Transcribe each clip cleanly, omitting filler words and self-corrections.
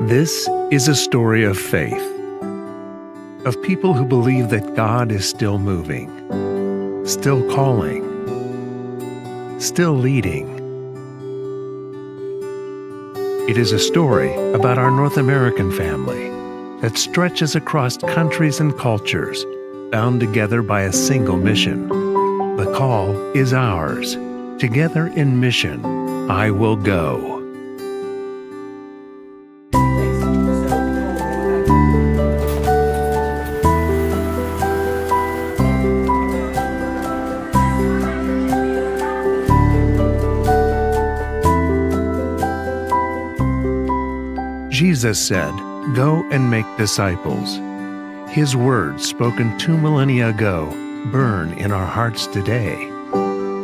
This is a story of faith, of people who believe that God is still moving, still calling, still leading. It is a story about our North American family that stretches across countries and cultures, bound together by a single mission. The call is ours. Together in mission, I will go. Jesus said, "Go and make disciples." His words, spoken 2 millennia ago, burn in our hearts today.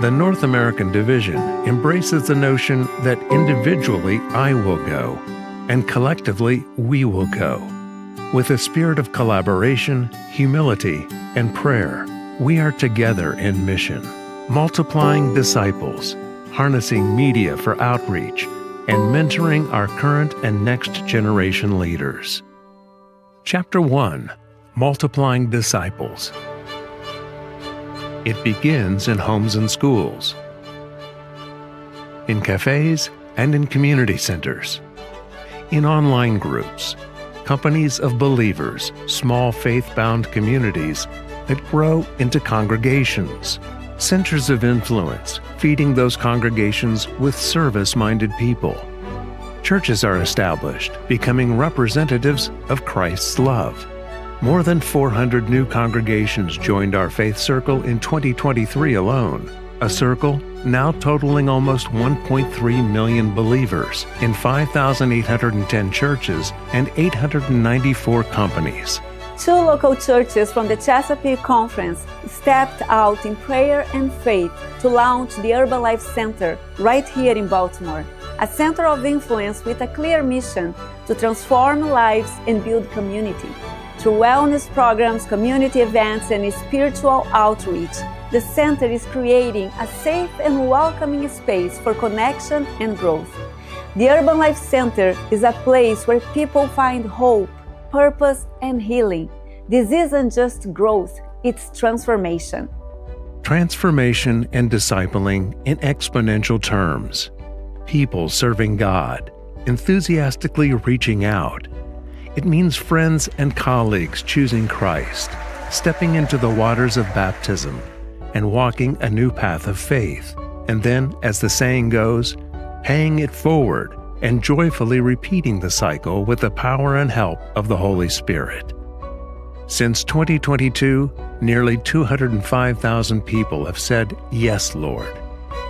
The North American division embraces the notion that individually I will go, and collectively we will go. With a spirit of collaboration, humility, and prayer, we are together in mission, multiplying disciples, harnessing media for outreach, and mentoring our current and next generation leaders. Chapter 1: Multiplying Disciples. It begins in homes and schools, in cafes and in community centers, in online groups, companies of believers, small faith-bound communities that grow into congregations, centers of influence, feeding those congregations with service-minded people. Churches are established, becoming representatives of Christ's love. More than 400 new congregations joined our faith circle in 2023 alone, a circle now totaling almost 1.3 million believers in 5,810 churches and 894 companies. 2 local churches from the Chesapeake Conference stepped out in prayer and faith to launch the Urban Life Center right here in Baltimore, a center of influence with a clear mission to transform lives and build community. Through wellness programs, community events, and spiritual outreach, the center is creating a safe and welcoming space for connection and growth. The Urban Life Center is a place where people find hope, purpose, and healing. This isn't just growth, it's transformation. Transformation and discipling in exponential terms. People serving God, enthusiastically reaching out. It means friends and colleagues choosing Christ, stepping into the waters of baptism, and walking a new path of faith. And then, as the saying goes, paying it forward and joyfully repeating the cycle with the power and help of the Holy Spirit. Since 2022, nearly 205,000 people have said, "Yes, Lord,"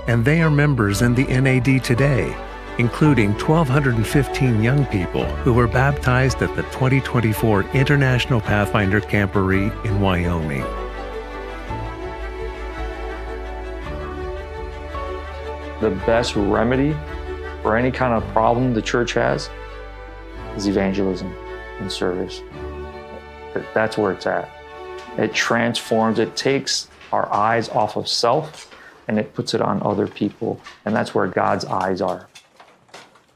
and they are members in the NAD today, including 1,215 young people who were baptized at the 2024 International Pathfinder Camporee in Wyoming. The best remedy for any kind of problem the church has is evangelism and service. That's where it's at. It transforms, it takes our eyes off of self and it puts it on other people. And that's where God's eyes are.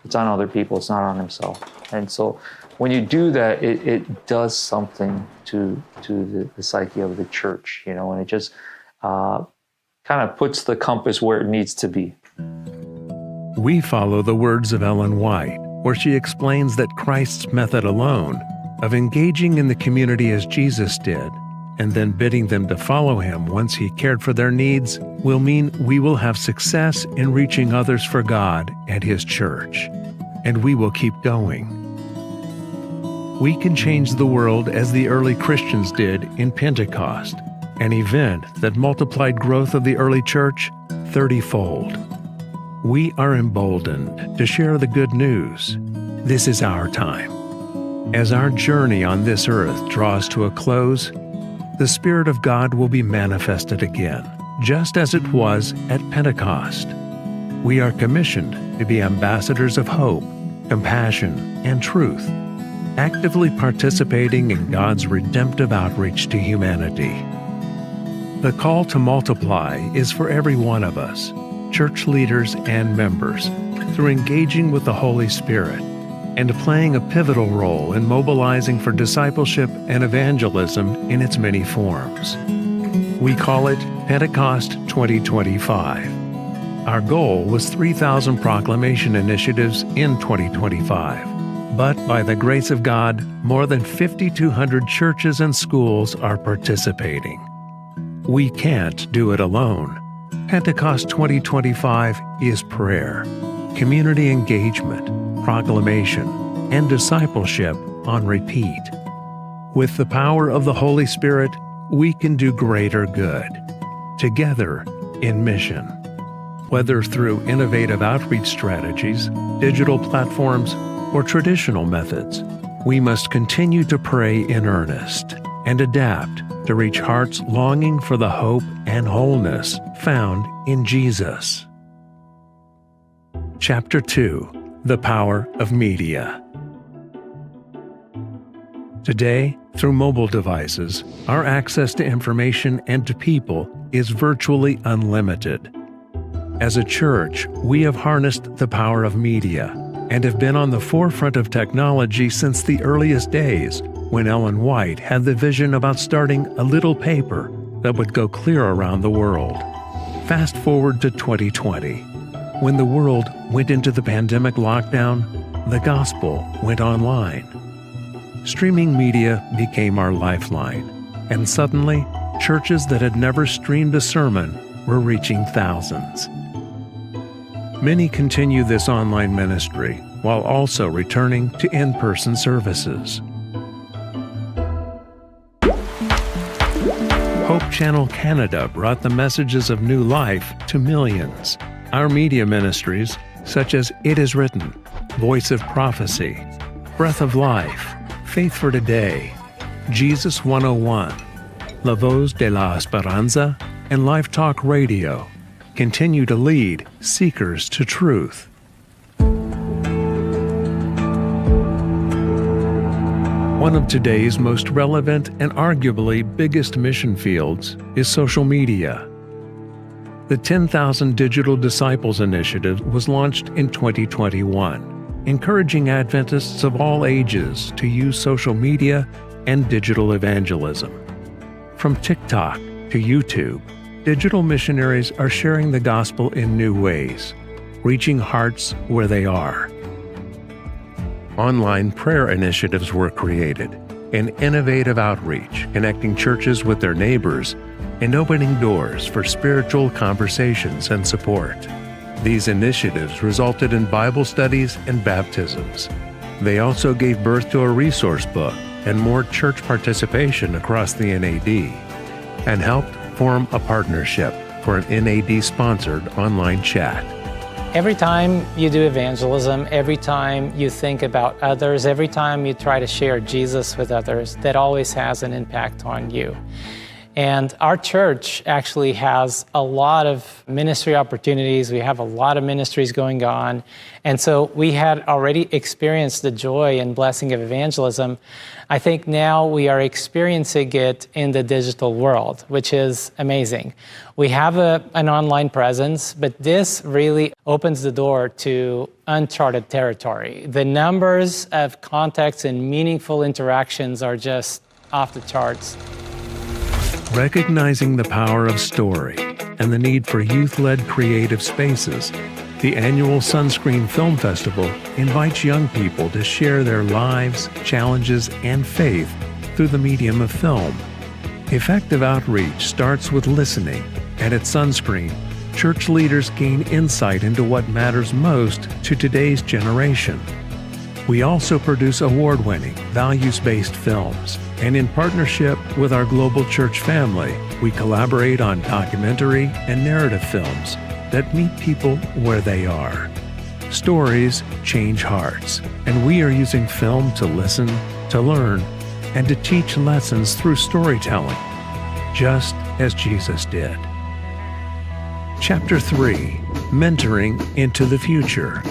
It's on other people, it's not on himself. And so when you do that, it does something to the psyche of the church, you know, and it just kind of puts the compass where it needs to be. We follow the words of Ellen White, where she explains that Christ's method alone of engaging in the community as Jesus did, and then bidding them to follow him once he cared for their needs, will mean we will have success in reaching others for God and his church. And we will keep going. We can change the world as the early Christians did in Pentecost, an event that multiplied growth of the early church 30-fold. We are emboldened to share the good news. This is our time. As our journey on this earth draws to a close, the Spirit of God will be manifested again, just as it was at Pentecost. We are commissioned to be ambassadors of hope, compassion, and truth, actively participating in God's redemptive outreach to humanity. The call to multiply is for every one of us, church leaders and members, through engaging with the Holy Spirit, and playing a pivotal role in mobilizing for discipleship and evangelism in its many forms. We call it Pentecost 2025. Our goal was 3,000 proclamation initiatives in 2025. But by the grace of God, more than 5,200 churches and schools are participating. We can't do it alone. Pentecost 2025 is prayer, community engagement, proclamation, and discipleship on repeat. With the power of the Holy Spirit, we can do greater good, together in mission. Whether through innovative outreach strategies, digital platforms, or traditional methods, we must continue to pray in earnest and adapt to reach hearts longing for the hope and wholeness found in Jesus. Chapter 2: The Power of Media. Today, through mobile devices, our access to information and to people is virtually unlimited. As a church, we have harnessed the power of media and have been on the forefront of technology since the earliest days when Ellen White had the vision about starting a little paper that would go clear around the world. Fast forward to 2020. When the world went into the pandemic lockdown, the gospel went online. Streaming media became our lifeline, and suddenly, churches that had never streamed a sermon were reaching thousands. Many continue this online ministry while also returning to in-person services. Hope Channel Canada brought the messages of new life to millions. Our media ministries, such as It Is Written, Voice of Prophecy, Breath of Life, Faith for Today, Jesus 101, La Voz de la Esperanza, and Life Talk Radio, continue to lead seekers to truth. One of today's most relevant and arguably biggest mission fields is social media. The 10,000 Digital Disciples Initiative was launched in 2021, encouraging Adventists of all ages to use social media and digital evangelism. From TikTok to YouTube, digital missionaries are sharing the gospel in new ways, reaching hearts where they are. Online prayer initiatives were created, an innovative outreach connecting churches with their neighbors and opening doors for spiritual conversations and support. These initiatives resulted in Bible studies and baptisms. They also gave birth to a resource book and more church participation across the NAD, and helped form a partnership for an NAD-sponsored online chat. Every time you do evangelism, every time you think about others, every time you try to share Jesus with others, that always has an impact on you. And our church actually has a lot of ministry opportunities. We have a lot of ministries going on. And so we had already experienced the joy and blessing of evangelism. I think now we are experiencing it in the digital world, which is amazing. We have an online presence, but this really opens the door to uncharted territory. The numbers of contacts and meaningful interactions are just off the charts. Recognizing the power of story and the need for youth-led creative spaces, the annual Sunscreen Film Festival invites young people to share their lives, challenges, and faith through the medium of film. Effective outreach starts with listening, and at Sunscreen, church leaders gain insight into what matters most to today's generation. We also produce award-winning, values-based films, and in partnership with our global church family, we collaborate on documentary and narrative films that meet people where they are. Stories change hearts, and we are using film to listen, to learn, and to teach lessons through storytelling, just as Jesus did. Chapter 3: Mentoring into the Future.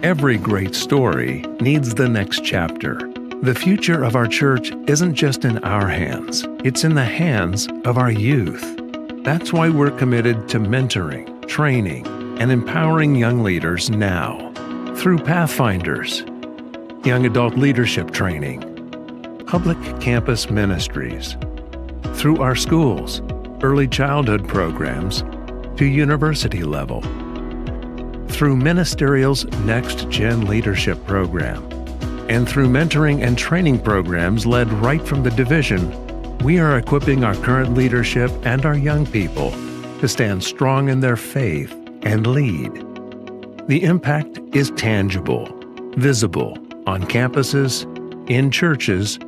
Every great story needs the next chapter. The future of our church isn't just in our hands, it's in the hands of our youth. That's why we're committed to mentoring, training, and empowering young leaders now through Pathfinders, young adult leadership training, public campus ministries, through our schools, early childhood programs, to university level, through Ministerial's Next Gen Leadership Program, and through mentoring and training programs led right from the division, we are equipping our current leadership and our young people to stand strong in their faith and lead. The impact is tangible, visible on campuses, in churches,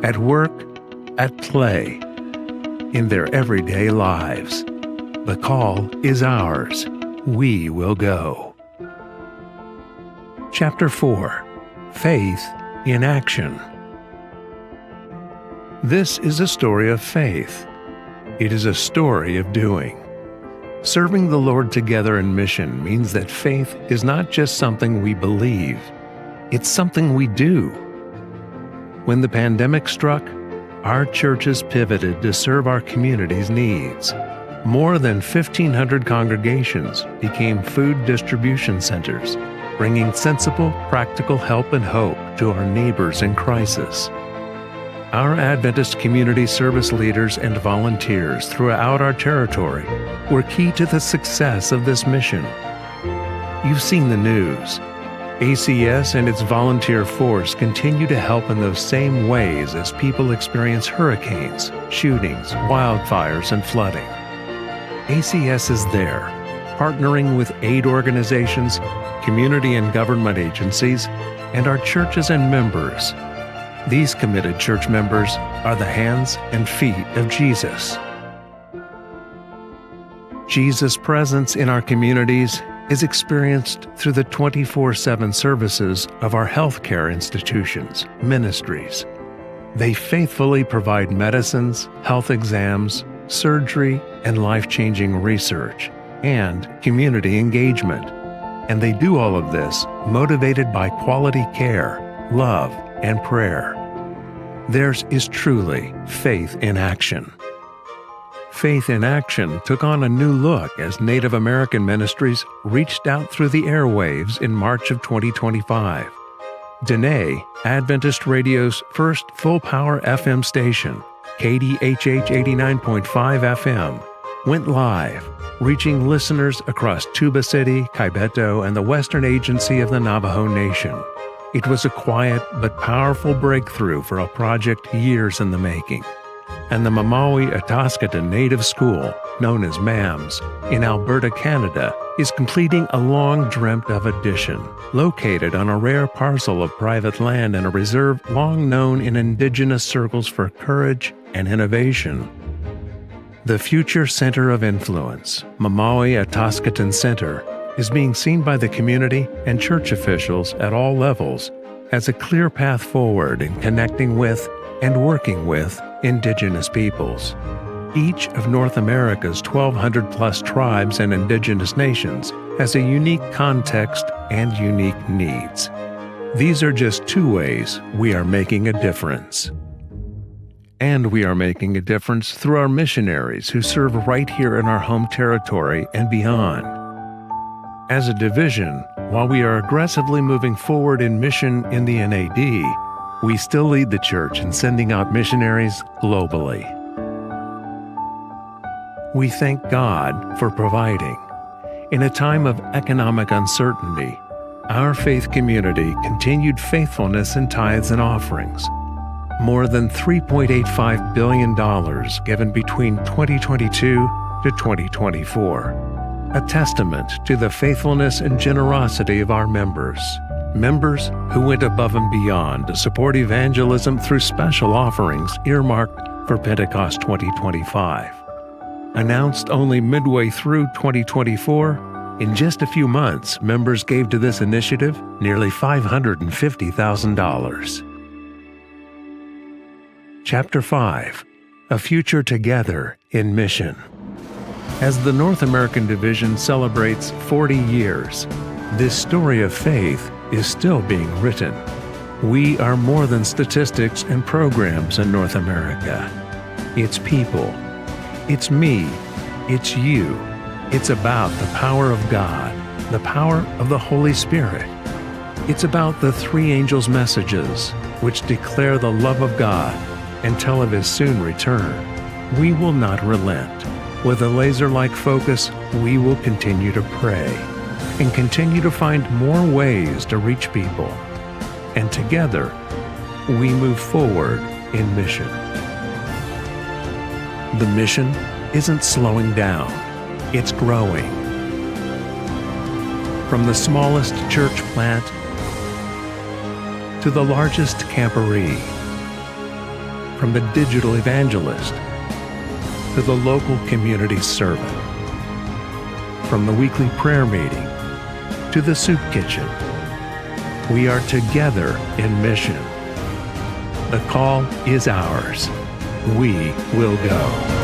at work, at play, in their everyday lives. The call is ours. We will go. Chapter 4. Faith in Action. This is a story of faith. It is a story of doing. Serving the Lord together in mission means that faith is not just something we believe, it's something we do. When the pandemic struck, our churches pivoted to serve our community's needs. More than 1,500 congregations became food distribution centers, bringing sensible, practical help and hope to our neighbors in crisis. Our Adventist community service leaders and volunteers throughout our territory were key to the success of this mission. You've seen the news. ACS and its volunteer force continue to help in those same ways as people experience hurricanes, shootings, wildfires, and flooding. ACS is there, partnering with aid organizations, community and government agencies, and our churches and members. These committed church members are the hands and feet of Jesus. Jesus' presence in our communities is experienced through the 24/7 services of our healthcare institutions, ministries. They faithfully provide medicines, health exams, surgery, and life-changing research, and community engagement. And they do all of this motivated by quality care, love, and prayer. Theirs is truly faith in action. Faith in Action took on a new look as Native American ministries reached out through the airwaves in March of 2025. Dene, Adventist Radio's first full-power FM station, KDHH 89.5 FM, went live, reaching listeners across Tuba City, Kibeto, and the Western Agency of the Navajo Nation. It was a quiet but powerful breakthrough for a project years in the making. And the Mamawi Ataskatan Native School, known as MAMS, in Alberta, Canada, is completing a long-dreamt-of addition, located on a rare parcel of private land in a reserve long known in Indigenous circles for courage and innovation. The future Center of Influence, Mamawi Ataskatan Center, is being seen by the community and church officials at all levels as a clear path forward in connecting with and working with Indigenous peoples. Each of North America's 1,200-plus tribes and Indigenous nations has a unique context and unique needs. These are just two ways we are making a difference. And we are making a difference through our missionaries who serve right here in our home territory and beyond. As a division, while we are aggressively moving forward in mission in the NAD, we still lead the church in sending out missionaries globally. We thank God for providing. In a time of economic uncertainty, our faith community continued faithfulness in tithes and offerings. More than $3.85 billion given between 2022 to 2024. A testament to the faithfulness and generosity of our members. Members who went above and beyond to support evangelism through special offerings earmarked for Pentecost 2025. Announced only midway through 2024, in just a few months, members gave to this initiative nearly $550,000. Chapter 5. A Future Together in Mission. As the North American Division celebrates 40 years, this story of faith is still being written. We are more than statistics and programs in North America. It's people. It's me. It's you. It's about the power of God, the power of the Holy Spirit. It's about the three angels' messages, which declare the love of God and tell of His soon return. We will not relent. With a laser-like focus, we will continue to pray and continue to find more ways to reach people. And together, we move forward in mission. The mission isn't slowing down, it's growing. From the smallest church plant to the largest camporee, from the digital evangelist to the local community servant, from the weekly prayer meeting to the soup kitchen, we are together in mission. The call is ours. We will go.